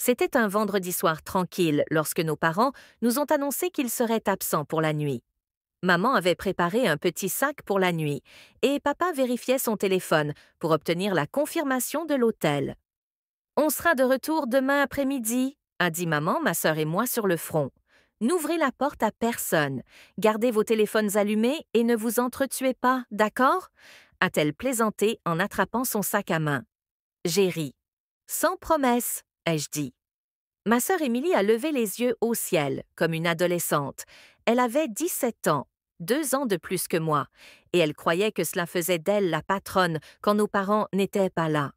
C'était un vendredi soir tranquille lorsque nos parents nous ont annoncé qu'ils seraient absents pour la nuit. Maman avait préparé un petit sac pour la nuit et papa vérifiait son téléphone pour obtenir la confirmation de l'hôtel. On sera de retour demain après-midi, a dit maman, ma sœur et moi sur le front. N'ouvrez la porte à personne. Gardez vos téléphones allumés et ne vous entretuez pas, d'accord? A-t-elle plaisanté en attrapant son sac à main. J'ai ri. Sans promesse, ai-je dit. Ma sœur Émilie a levé les yeux au ciel, comme une adolescente. Elle avait 17 ans, 2 ans de plus que moi, et elle croyait que cela faisait d'elle la patronne quand nos parents n'étaient pas là.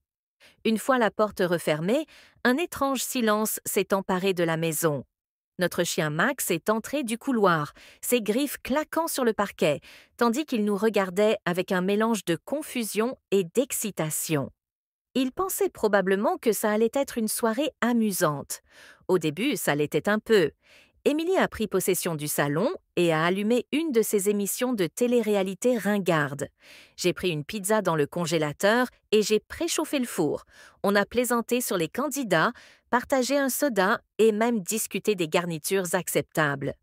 Une fois la porte refermée, un étrange silence s'est emparé de la maison. Notre chien Max est entré du couloir, ses griffes claquant sur le parquet, tandis qu'il nous regardait avec un mélange de confusion et d'excitation. Il pensait probablement que ça allait être une soirée amusante. Au début, ça l'était un peu. Émilie a pris possession du salon et a allumé une de ses émissions de télé-réalité ringarde. J'ai pris une pizza dans le congélateur et j'ai préchauffé le four. On a plaisanté sur les candidats, partagé un soda et même discuté des garnitures acceptables.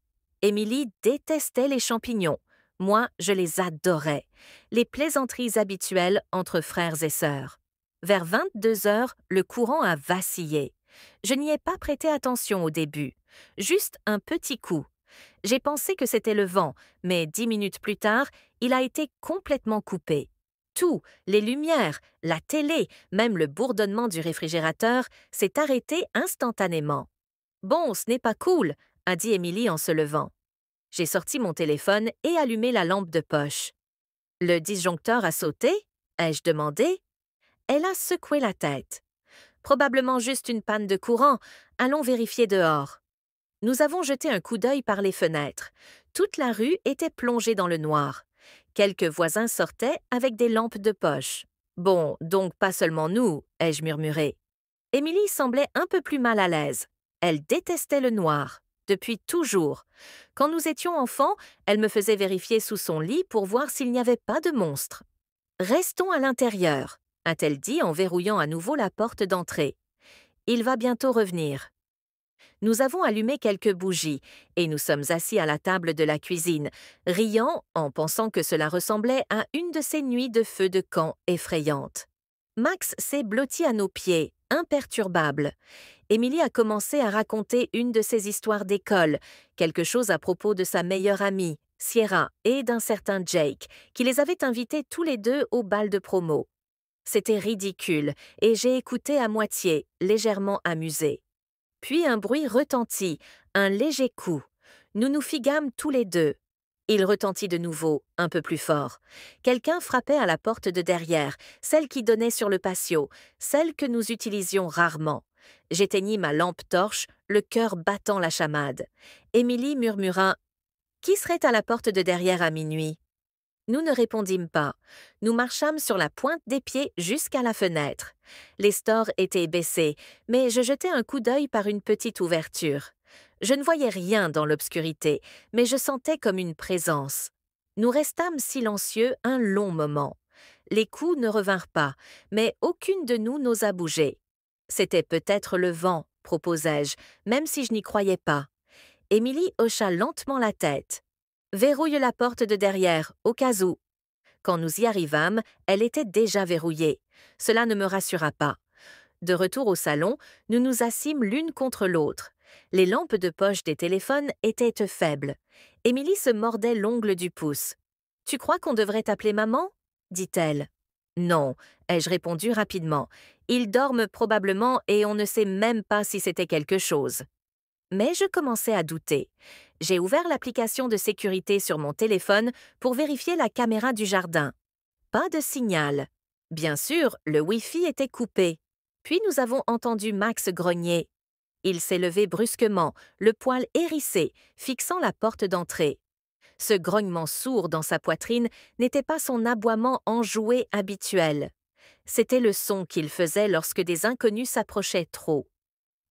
Émilie détestait les champignons. Moi, je les adorais. Les plaisanteries habituelles entre frères et sœurs. Vers 22 heures, le courant a vacillé. Je n'y ai pas prêté attention au début. Juste un petit coup. J'ai pensé que c'était le vent, mais 10 minutes plus tard, il a été complètement coupé. Tout, les lumières, la télé, même le bourdonnement du réfrigérateur, s'est arrêté instantanément. « Bon, ce n'est pas cool », a dit Émilie en se levant. J'ai sorti mon téléphone et allumé la lampe de poche. « Le disjoncteur a sauté ?» ai-je demandé. Elle a secoué la tête. Probablement juste une panne de courant. Allons vérifier dehors. Nous avons jeté un coup d'œil par les fenêtres. Toute la rue était plongée dans le noir. Quelques voisins sortaient avec des lampes de poche. Bon, donc pas seulement nous, ai-je murmuré. Émilie semblait un peu plus mal à l'aise. Elle détestait le noir, depuis toujours. Quand nous étions enfants, elle me faisait vérifier sous son lit pour voir s'il n'y avait pas de monstre. « Restons à l'intérieur », a-t-elle dit en verrouillant à nouveau la porte d'entrée. « Il va bientôt revenir. » Nous avons allumé quelques bougies et nous sommes assis à la table de la cuisine, riant en pensant que cela ressemblait à une de ces nuits de feu de camp effrayantes. Max s'est blotti à nos pieds, imperturbable. Émilie a commencé à raconter une de ses histoires d'école, quelque chose à propos de sa meilleure amie, Sierra, et d'un certain Jake, qui les avait invités tous les deux au bal de promo. C'était ridicule, et j'ai écouté à moitié, légèrement amusée. Puis un bruit retentit, un léger coup. Nous nous figâmes tous les deux. Il retentit de nouveau, un peu plus fort. Quelqu'un frappait à la porte de derrière, celle qui donnait sur le patio, celle que nous utilisions rarement. J'éteignis ma lampe torche, le cœur battant la chamade. Émilie murmura « Qui serait à la porte de derrière à minuit ?» Nous ne répondîmes pas. Nous marchâmes sur la pointe des pieds jusqu'à la fenêtre. Les stores étaient baissés, mais je jetai un coup d'œil par une petite ouverture. Je ne voyais rien dans l'obscurité, mais je sentais comme une présence. Nous restâmes silencieux un long moment. Les coups ne revinrent pas, mais aucune de nous n'osa bouger. C'était peut-être le vent, proposai-je, même si je n'y croyais pas. Émilie hocha lentement la tête. « Verrouille la porte de derrière, au cas où. » Quand nous y arrivâmes, elle était déjà verrouillée. Cela ne me rassura pas. De retour au salon, nous nous assîmes l'une contre l'autre. Les lampes de poche des téléphones étaient faibles. Émilie se mordait l'ongle du pouce. « Tu crois qu'on devrait t'appeler maman ?» dit-elle. « Non, ai-je répondu rapidement. Ils dorment probablement et on ne sait même pas si c'était quelque chose. Mais je commençais à douter. J'ai ouvert l'application de sécurité sur mon téléphone pour vérifier la caméra du jardin. Pas de signal. Bien sûr, le Wi-Fi était coupé. Puis nous avons entendu Max grogner. Il s'est levé brusquement, le poil hérissé, fixant la porte d'entrée. Ce grognement sourd dans sa poitrine n'était pas son aboiement enjoué habituel. C'était le son qu'il faisait lorsque des inconnus s'approchaient trop.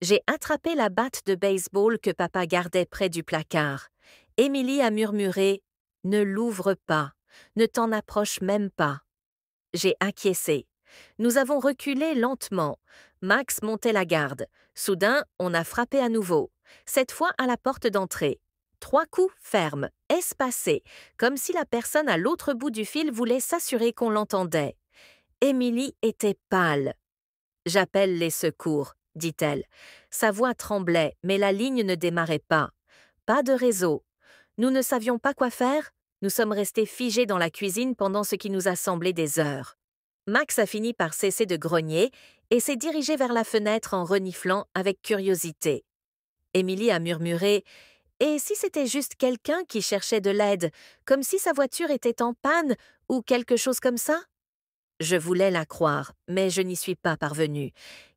J'ai attrapé la batte de baseball que papa gardait près du placard. Émilie a murmuré « Ne l'ouvre pas, ne t'en approche même pas ». J'ai acquiescé. Nous avons reculé lentement. Max montait la garde. Soudain, on a frappé à nouveau. Cette fois à la porte d'entrée. 3 coups fermes, espacés, comme si la personne à l'autre bout du fil voulait s'assurer qu'on l'entendait. Émilie était pâle. « J'appelle les secours », dit-elle. Sa voix tremblait, mais la ligne ne démarrait pas. Pas de réseau. Nous ne savions pas quoi faire. Nous sommes restés figés dans la cuisine pendant ce qui nous a semblé des heures. Max a fini par cesser de grogner et s'est dirigé vers la fenêtre en reniflant avec curiosité. Émilie a murmuré « Et si c'était juste quelqu'un qui cherchait de l'aide, comme si sa voiture était en panne ou quelque chose comme ça ?» Je voulais la croire, mais je n'y suis pas parvenue.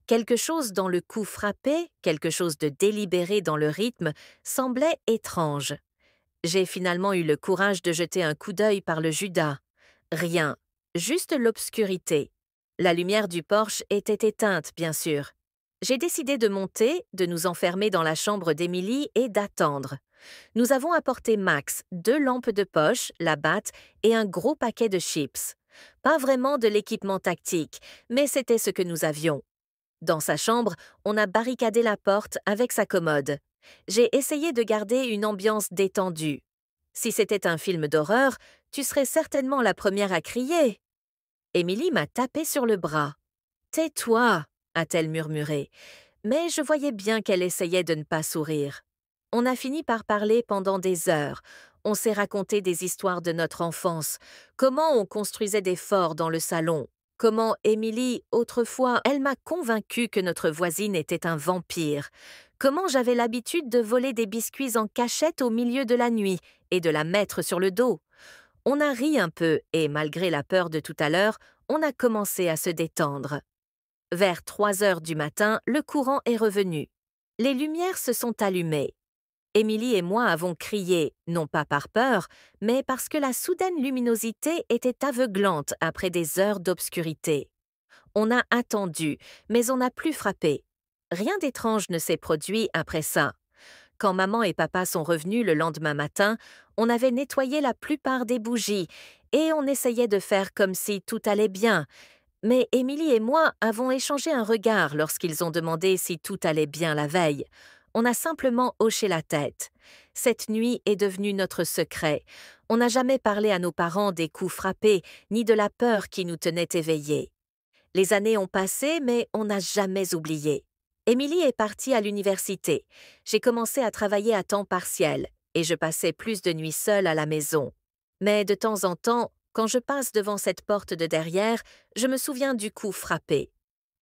Quelque chose dans le coup frappé, quelque chose de délibéré dans le rythme, semblait étrange. J'ai finalement eu le courage de jeter un coup d'œil par le Judas. Rien, juste l'obscurité. La lumière du porche était éteinte, bien sûr. J'ai décidé de monter, de nous enfermer dans la chambre d'Émilie et d'attendre. Nous avons apporté Max 2 lampes de poche, la batte et un gros paquet de chips. Pas vraiment de l'équipement tactique, mais c'était ce que nous avions. Dans sa chambre, on a barricadé la porte avec sa commode. J'ai essayé de garder une ambiance détendue. Si c'était un film d'horreur, tu serais certainement la première à crier. Émilie m'a tapé sur le bras. « Tais-toi » a-t-elle murmuré, mais je voyais bien qu'elle essayait de ne pas sourire. On a fini par parler pendant des heures. On s'est raconté des histoires de notre enfance, comment on construisait des forts dans le salon, comment Émilie, autrefois, elle m'a convaincue que notre voisine était un vampire, comment j'avais l'habitude de voler des biscuits en cachette au milieu de la nuit et de la mettre sur le dos. On a ri un peu et, malgré la peur de tout à l'heure, on a commencé à se détendre. Vers 3 heures du matin, le courant est revenu. Les lumières se sont allumées. Émilie et moi avons crié, non pas par peur, mais parce que la soudaine luminosité était aveuglante après des heures d'obscurité. On a attendu, mais on n'a plus frappé. Rien d'étrange ne s'est produit après ça. Quand maman et papa sont revenus le lendemain matin, on avait nettoyé la plupart des bougies et on essayait de faire comme si tout allait bien. Mais Émilie et moi avons échangé un regard lorsqu'ils ont demandé si tout allait bien la veille. On a simplement hoché la tête. Cette nuit est devenue notre secret. On n'a jamais parlé à nos parents des coups frappés, ni de la peur qui nous tenait éveillés. Les années ont passé, mais on n'a jamais oublié. Émilie est partie à l'université. J'ai commencé à travailler à temps partiel, et je passais plus de nuits seule à la maison. Mais de temps en temps, quand je passe devant cette porte de derrière, je me souviens du coup frappé.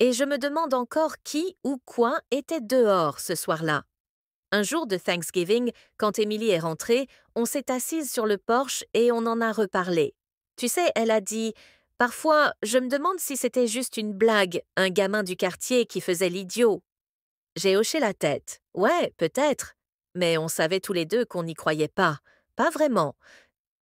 Et je me demande encore qui ou quoi était dehors ce soir-là. Un jour de Thanksgiving, quand Émilie est rentrée, on s'est assise sur le porche et on en a reparlé. Tu sais, elle a dit « Parfois, je me demande si c'était juste une blague, un gamin du quartier qui faisait l'idiot. » J'ai hoché la tête. Ouais, peut-être. Mais on savait tous les deux qu'on n'y croyait pas. Pas vraiment.